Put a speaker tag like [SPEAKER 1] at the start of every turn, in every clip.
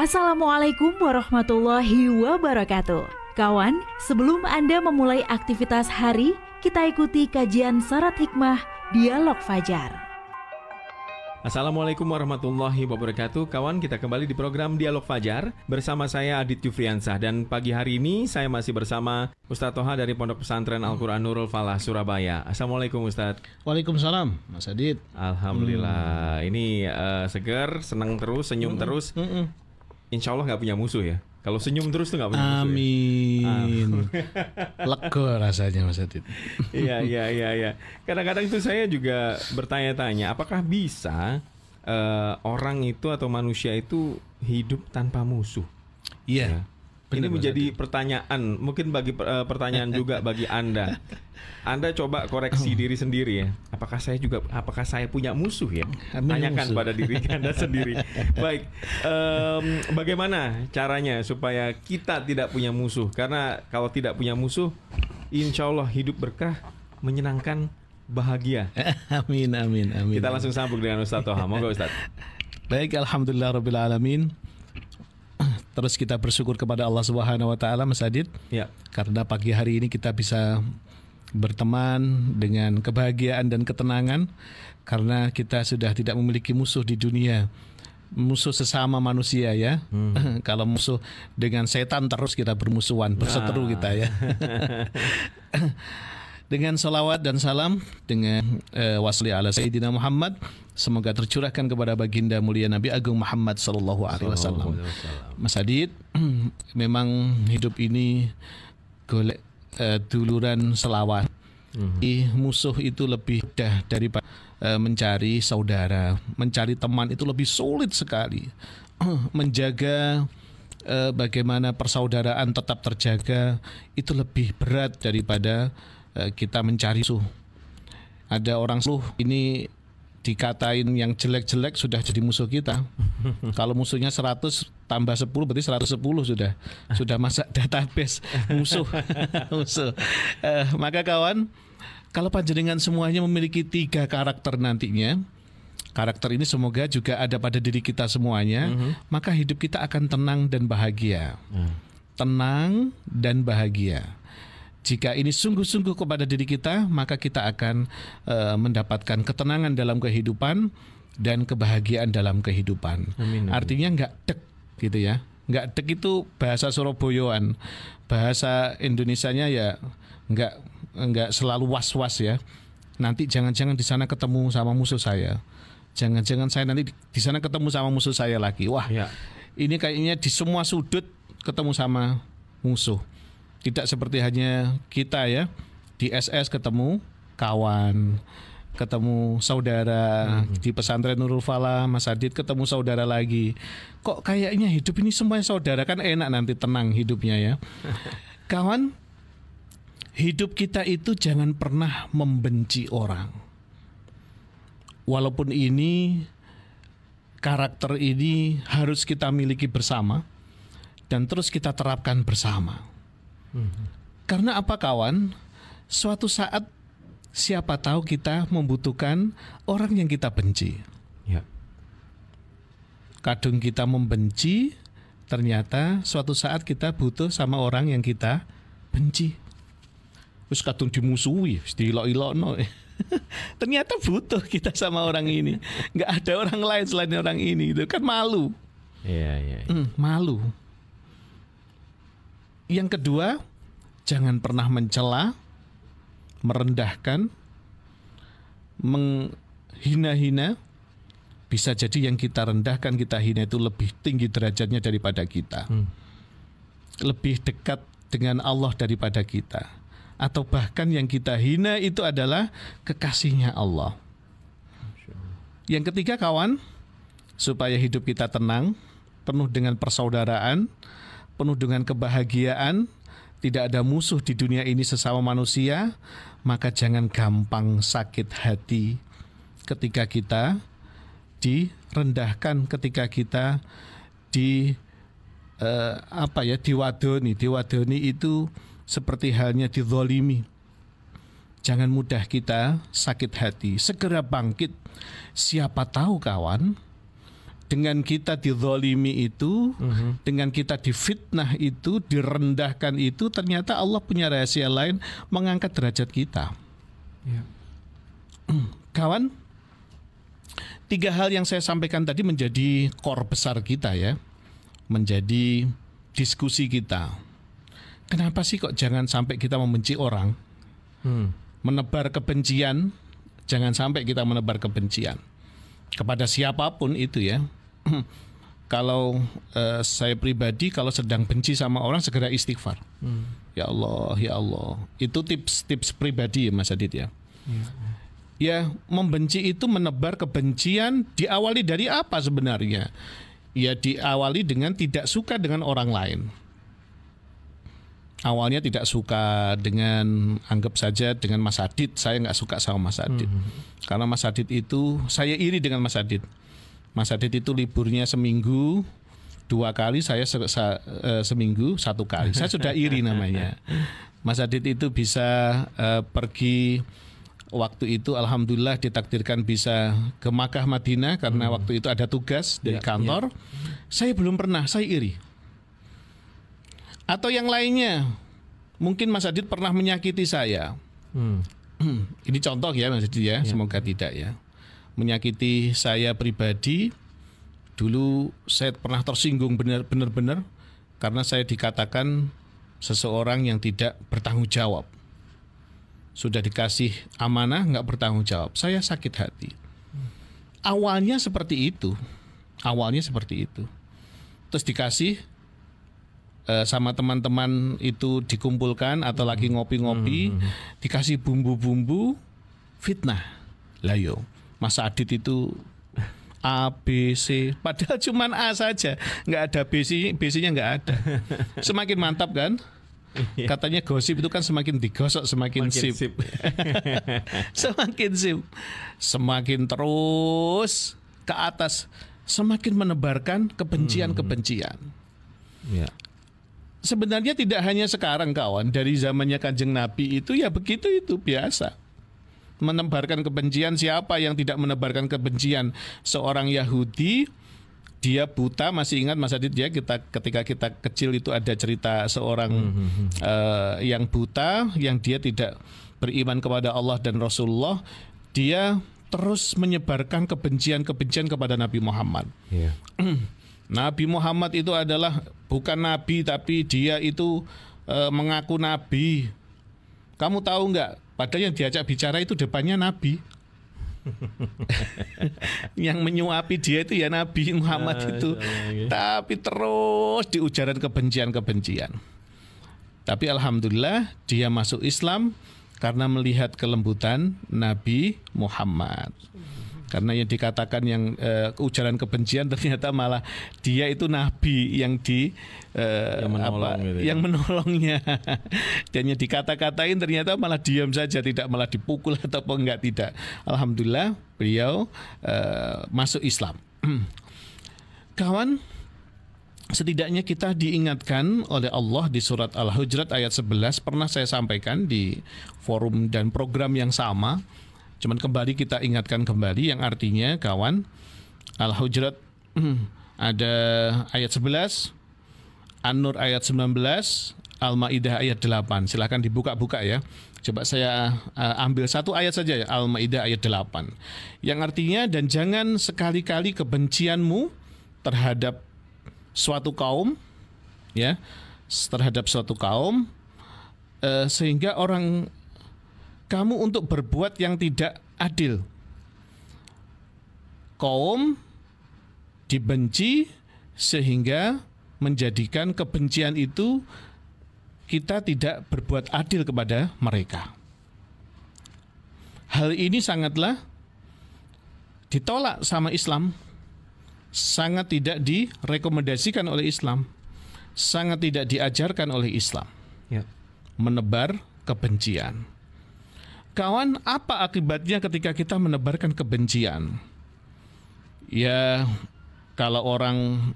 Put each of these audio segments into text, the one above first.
[SPEAKER 1] Assalamualaikum warahmatullahi wabarakatuh. Kawan, sebelum Anda memulai aktivitas hari, kita ikuti kajian syarat hikmah Dialog Fajar.
[SPEAKER 2] Assalamualaikum warahmatullahi wabarakatuh. Kawan, kita kembali di program Dialog Fajar bersama saya Adit Yufriansah. Dan pagi hari ini saya masih bersama Ustadz Toha dari Pondok Pesantren Al-Quran Nurul Falah, Surabaya. Assalamualaikum Ustadz.
[SPEAKER 3] Waalaikumsalam Mas Adit.
[SPEAKER 2] Alhamdulillah. Ini seger, senang terus, senyum terus. Insya Allah nggak punya musuh ya. Kalau senyum terus tuh nggak punya musuh.
[SPEAKER 3] Amin. Lega rasanya Mas Adit.
[SPEAKER 2] Iya. Kadang-kadang itu saya juga bertanya-tanya, apakah bisa orang itu atau manusia itu hidup tanpa musuh?
[SPEAKER 3] Iya.
[SPEAKER 2] Ya. Ini menjadi pertanyaan, mungkin bagi pertanyaan juga bagi Anda. Anda coba koreksi diri sendiri ya. Apakah saya punya musuh ya? Tanyakan pada diri Anda sendiri. Baik, bagaimana caranya supaya kita tidak punya musuh? Karena kalau tidak punya musuh, insya Allah hidup berkah, menyenangkan, bahagia.
[SPEAKER 3] Amin.
[SPEAKER 2] Kita langsung sambung dengan Ustadz Toha. Moga Ustadz.
[SPEAKER 3] Baik, alhamdulillahirabbil-alamin. Terus kita bersyukur kepada Allah Subhanahu wa taala Mas Adit.
[SPEAKER 2] Ya.
[SPEAKER 3] Karena pagi hari ini kita bisa berteman dengan kebahagiaan dan ketenangan karena kita sudah tidak memiliki musuh di dunia. Musuh sesama manusia ya. Kalau musuh dengan setan terus kita bermusuhan, berseteru kita ya. Dengan salawat dan salam dengan wasli ala Sayyidina Muhammad, semoga tercurahkan kepada baginda mulia Nabi Agung Muhammad sallallahu alaihi wasallam. Mas Adit, memang hidup ini golek duluran selawat. Musuh itu lebih mudah daripada mencari saudara, mencari teman itu lebih sulit sekali. Menjaga bagaimana persaudaraan tetap terjaga itu lebih berat daripada kita mencari musuh. Ada orang musuh ini dikatain yang jelek-jelek sudah jadi musuh kita. Kalau musuhnya 100 tambah 10 berarti 110 sudah masuk database musuh. Maka kawan, kalau panjenengan semuanya memiliki 3 karakter nantinya, karakter ini semoga juga ada pada diri kita semuanya, maka hidup kita akan tenang dan bahagia. Tenang dan bahagia. Jika ini sungguh-sungguh kepada diri kita, maka kita akan mendapatkan ketenangan dalam kehidupan dan kebahagiaan dalam kehidupan. Amin. Artinya nggak dek gitu ya. Nggak dek itu bahasa Surabayaan. Bahasa Indonesianya ya nggak selalu was-was ya. Nanti jangan-jangan di sana ketemu sama musuh saya. Jangan-jangan saya nanti di sana ketemu sama musuh saya lagi. Wah, ya. Ini kayaknya di semua sudut ketemu sama musuh. Tidak seperti hanya kita ya, di SS ketemu kawan, ketemu saudara, di pesantren Nurul Falah, Mas Adit ketemu saudara lagi. Kok kayaknya hidup ini semuanya saudara, kan enak nanti tenang hidupnya ya. Kawan, hidup kita itu jangan pernah membenci orang. Walaupun ini, karakter ini harus kita miliki bersama dan terus kita terapkan bersama. Karena apa kawan? Suatu saat siapa tahu kita membutuhkan orang yang kita benci. Ya. Kadang kita membenci, ternyata suatu saat kita butuh sama orang yang kita benci. Terus kadang dimusuhi, diilok-ilokno. Ternyata butuh kita sama orang ini. Nggak ada orang lain selain orang ini. Itu kan malu.
[SPEAKER 2] Iya.
[SPEAKER 3] Malu. Yang kedua, jangan pernah mencela, merendahkan, menghina-hina. Bisa jadi yang kita rendahkan, kita hina itu lebih tinggi derajatnya daripada kita. Lebih dekat dengan Allah daripada kita. Atau bahkan yang kita hina itu adalah kekasihnya Allah. Yang ketiga kawan, supaya hidup kita tenang, penuh dengan persaudaraan, penuh dengan kebahagiaan, tidak ada musuh di dunia ini sesama manusia, maka jangan gampang sakit hati ketika kita direndahkan, ketika kita diwadoni. Diwadoni itu seperti halnya dizalimi. Jangan mudah kita sakit hati, segera bangkit. Siapa tahu kawan, dengan kita dizalimi itu, dengan kita difitnah itu, direndahkan itu, ternyata Allah punya rahasia lain mengangkat derajat kita. Ya. Kawan, 3 hal yang saya sampaikan tadi menjadi core besar kita ya, menjadi diskusi kita. Kenapa sih kok jangan sampai kita membenci orang, menebar kebencian, jangan sampai kita menebar kebencian kepada siapapun itu ya. Kalau saya pribadi kalau sedang benci sama orang segera istighfar. Ya Allah. Itu tips pribadi ya Mas Adit ya. Ya, membenci itu menebar kebencian diawali dari apa sebenarnya? Ya diawali dengan tidak suka dengan orang lain. Awalnya tidak suka dengan, anggap saja dengan Mas Adit, saya nggak suka sama Mas Adit. Karena Mas Adit itu, saya iri dengan Mas Adit. Mas Adit itu liburnya seminggu 2 kali, saya seminggu 1 kali. Saya sudah iri namanya. Mas Adit itu bisa pergi, waktu itu alhamdulillah ditakdirkan bisa ke Makkah Madinah karena waktu itu ada tugas dari kantor. Saya belum pernah, saya iri. Atau yang lainnya, mungkin Mas Adit pernah menyakiti saya. Ini contoh ya Mas Adit ya, semoga tidak ya. Menyakiti saya pribadi, dulu saya pernah tersinggung benar-benar karena saya dikatakan seseorang yang tidak bertanggung jawab. Sudah dikasih amanah nggak bertanggung jawab, saya sakit hati. Awalnya seperti itu, terus dikasih sama teman-teman itu dikumpulkan atau lagi ngopi-ngopi, dikasih bumbu-bumbu fitnah. Lah yo, Mas Adit itu A, B, C, padahal cuman A saja, nggak ada B-nya nggak ada. Semakin mantap kan? Katanya gosip itu kan semakin digosok semakin sip. Semakin sip, semakin terus ke atas, semakin menebarkan kebencian-kebencian. Sebenarnya tidak hanya sekarang kawan, dari zamannya Kanjeng Nabi itu ya begitu, itu biasa. Menebarkan kebencian, siapa yang tidak menebarkan kebencian? Seorang Yahudi, dia buta, masih ingat Mas Adit ya, ketika kita kecil itu ada cerita seorang yang buta, yang dia tidak beriman kepada Allah dan Rasulullah, dia terus menyebarkan kebencian kepada Nabi Muhammad. Nabi Muhammad itu adalah bukan nabi, tapi dia itu mengaku nabi. Kamu tahu nggak? Padahal yang diajak bicara itu depannya nabi. Yang menyuapi dia itu ya Nabi Muhammad itu. Tapi terus di ujaran kebencian. Tapi alhamdulillah dia masuk Islam karena melihat kelembutan Nabi Muhammad. Karena yang dikatakan yang ujaran kebencian ternyata malah dia itu nabi yang yang menolongnya. Dan yang dikata-katain ternyata malah diam saja, tidak malah dipukul ataupun tidak. Alhamdulillah beliau masuk Islam. Kawan, setidaknya kita diingatkan oleh Allah di surat Al-Hujurat ayat 11, pernah saya sampaikan di forum dan program yang sama. Cuman kembali kita ingatkan kembali, yang artinya kawan, Al-Hujurat ada ayat 11, An-Nur ayat 19, Al-Maidah ayat 8. Silakan dibuka-buka ya. Coba saya ambil satu ayat saja ya, Al-Maidah ayat 8. Yang artinya, dan jangan sekali-kali kebencianmu terhadap suatu kaum ya, terhadap suatu kaum sehingga orang kamu untuk berbuat yang tidak adil. Kaum dibenci sehingga menjadikan kebencian itu kita tidak berbuat adil kepada mereka. Hal ini sangatlah ditolak sama Islam, sangat tidak direkomendasikan oleh Islam, sangat tidak diajarkan oleh Islam. Menebar kebencian. Kawan, apa akibatnya ketika kita menebarkan kebencian? Ya, kalau orang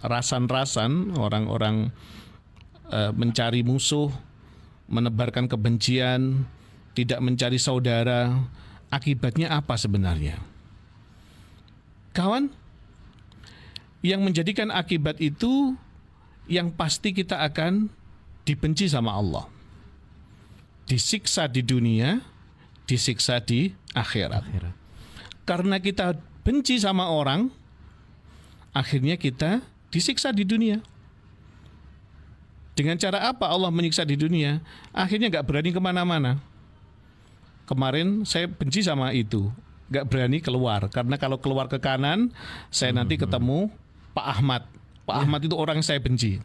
[SPEAKER 3] rasan-rasan, orang-orang mencari musuh, menebarkan kebencian, tidak mencari saudara, akibatnya apa sebenarnya? Kawan, yang menjadikan akibat itu yang pasti kita akan dibenci sama Allah. Disiksa di dunia, disiksa di akhirat. Karena kita benci sama orang, akhirnya kita disiksa di dunia. Dengan cara apa Allah menyiksa di dunia? Akhirnya gak berani kemana-mana. Kemarin saya benci sama itu, gak berani keluar. Karena kalau keluar ke kanan, saya nanti ketemu Pak Ahmad. Pak Ahmad itu orang yang saya benci.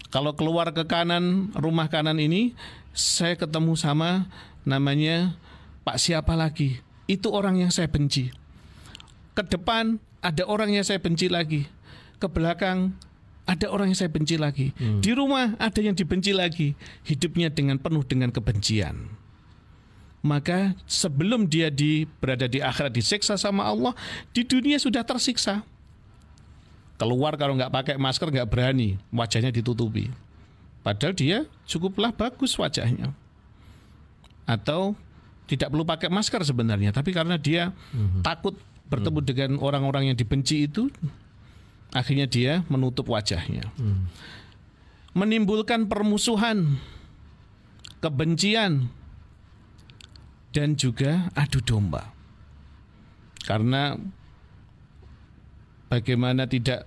[SPEAKER 3] Kalau keluar ke kanan, rumah kanan ini, saya ketemu sama namanya Pak siapa lagi. Itu orang yang saya benci. Ke depan ada orang yang saya benci lagi. Ke belakang ada orang yang saya benci lagi. Di rumah ada yang dibenci lagi. Hidupnya penuh dengan kebencian. Maka sebelum dia berada di akhirat disiksa sama Allah, di dunia sudah tersiksa. Keluar kalau nggak pakai masker nggak berani, wajahnya ditutupi. Padahal dia cukuplah bagus wajahnya. Atau tidak perlu pakai masker sebenarnya, tapi karena dia takut bertemu dengan orang-orang yang dibenci itu, akhirnya dia menutup wajahnya. Menimbulkan permusuhan, kebencian, dan juga adu domba. Karena bagaimana tidak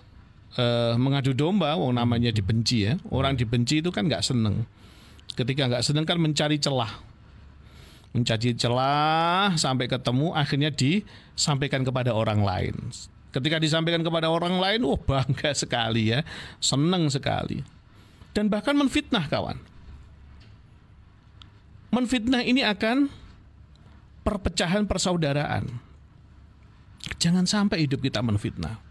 [SPEAKER 3] mengadu domba, namanya dibenci ya. Orang dibenci itu kan nggak seneng. Ketika nggak seneng kan mencari celah. Mencari celah sampai ketemu, akhirnya disampaikan kepada orang lain. Ketika disampaikan kepada orang lain, bangga sekali ya, seneng sekali. Dan bahkan menfitnah kawan. Menfitnah ini akan perpecahan persaudaraan. Jangan sampai hidup kita menfitnah.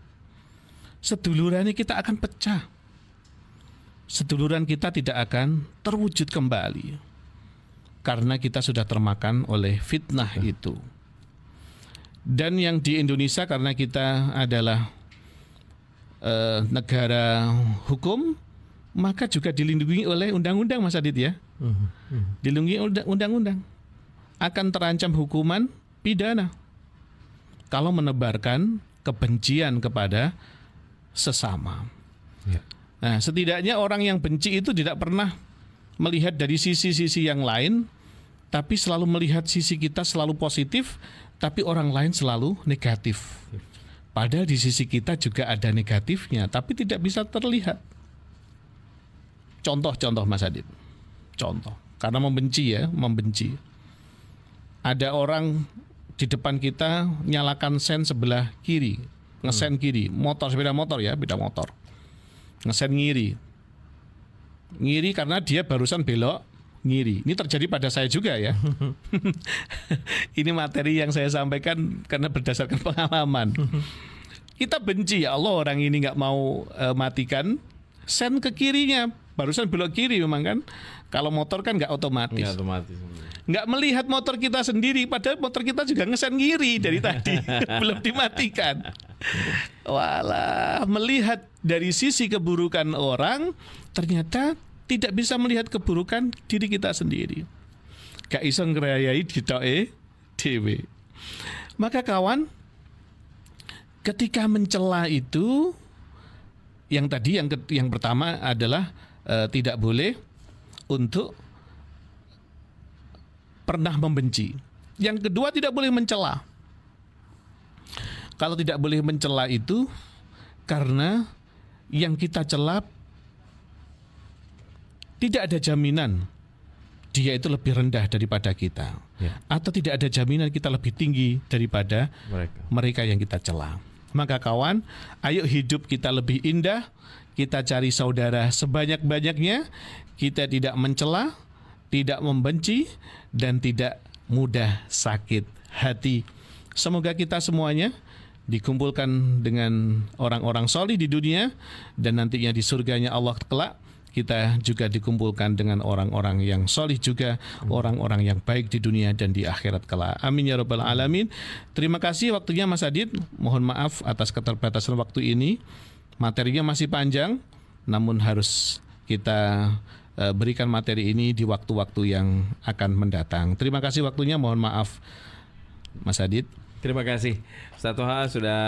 [SPEAKER 3] Sedulurannya kita akan pecah. Seduluran kita tidak akan terwujud kembali. Karena kita sudah termakan oleh fitnah itu. Dan yang di Indonesia karena kita adalah negara hukum, maka juga dilindungi oleh undang-undang Mas Adit ya. Dilindungi undang-undang. Akan terancam hukuman pidana kalau menebarkan kebencian kepada sesama. Nah, setidaknya orang yang benci itu tidak pernah melihat dari sisi-sisi yang lain, tapi selalu melihat sisi kita selalu positif, tapi orang lain selalu negatif. Padahal di sisi kita juga ada negatifnya, tapi tidak bisa terlihat. Contoh Mas Adit. Contoh. Karena membenci ya, membenci. Ada orang di depan kita nyalakan sen sebelah kiri, ngesen kiri, sepeda motor ya, beda motor. Ngesen ngiri karena dia barusan belok ngiri. Ini terjadi pada saya juga ya. Ini materi yang saya sampaikan karena berdasarkan pengalaman. Kita benci, ya Allah orang ini nggak mau matikan sen ke kirinya, barusan belok kiri memang kan. Kalau motor kan nggak otomatis. Nggak melihat motor kita sendiri, padahal motor kita juga ngesen ngiri dari tadi, belum dimatikan. Walah, melihat dari sisi keburukan orang, ternyata tidak bisa melihat keburukan diri kita sendiri. Gak iso ngrayai ditoke dhewe. Maka kawan, ketika mencela itu, yang tadi yang pertama adalah tidak boleh untuk pernah membenci. Yang kedua tidak boleh mencela. Kalau tidak boleh mencela itu karena yang kita cela tidak ada jaminan dia itu lebih rendah daripada kita, atau tidak ada jaminan kita lebih tinggi daripada mereka yang kita cela. Maka kawan, ayo hidup kita lebih indah, kita cari saudara sebanyak-banyaknya, kita tidak mencela, tidak membenci, dan tidak mudah sakit hati. Semoga kita semuanya dikumpulkan dengan orang-orang solih di dunia, dan nantinya di surganya Allah kelak kita juga dikumpulkan dengan orang-orang yang solih juga, orang-orang yang baik di dunia dan di akhirat kelak. Amin ya rabbal alamin. Terima kasih waktunya Mas Adit. Mohon maaf atas keterbatasan waktu ini. Materinya masih panjang, namun harus kita berikan materi ini di waktu-waktu yang akan mendatang. Terima kasih waktunya. Mohon maaf Mas Adit.
[SPEAKER 2] Terima kasih Ustaz Toha sudah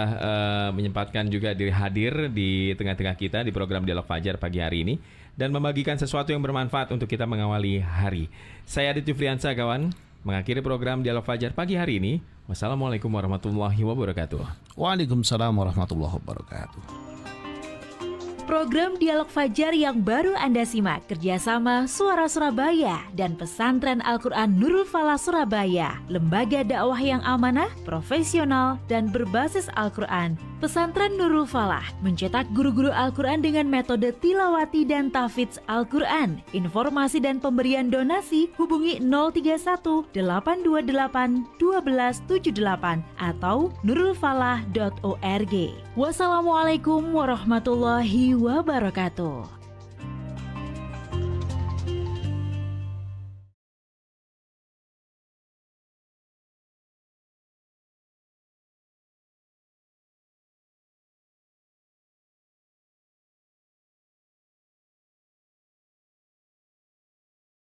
[SPEAKER 2] menyempatkan juga diri hadir di tengah-tengah kita di program Dialog Fajar pagi hari ini dan membagikan sesuatu yang bermanfaat untuk kita mengawali hari. Saya Adit Jufriansa kawan, mengakhiri program Dialog Fajar pagi hari ini. Wassalamualaikum warahmatullahi wabarakatuh.
[SPEAKER 3] Waalaikumsalam warahmatullahi wabarakatuh.
[SPEAKER 1] Program Dialog Fajar yang baru Anda simak kerjasama Suara Surabaya dan Pesantren Al-Quran Nurul Falah Surabaya, lembaga dakwah yang amanah, profesional, dan berbasis Al-Quran. Pesantren Nurul Falah mencetak guru-guru Al-Quran dengan metode tilawati dan tahfidz Al-Quran. Informasi dan pemberian donasi hubungi 031 828 1278 atau nurulfalah.org. Wassalamualaikum warahmatullahi wabarakatuh.